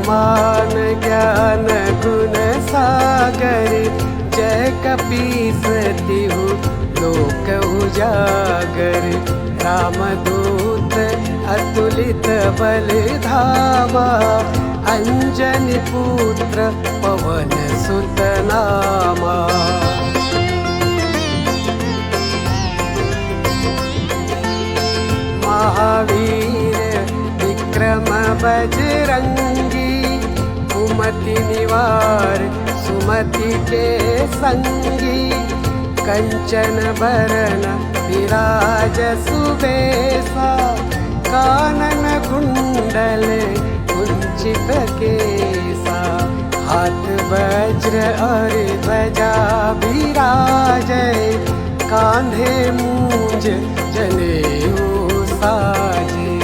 मान ज्ञान गुण सागर, जय कपीस तिहु लोक उजागर। रामदूत अतुलित बल धामा, अंजनी पुत्र पवन सुत नामा। महावीर विक्रम बजरंगी, कुमति निवार सुमति के संगी। कंचन बरन विराज सुबेसा, कानन कुंडल कुंचित केसा। हाथ वज्र और ध्वजा विराजै, कांधे मूंज जनेऊ साज।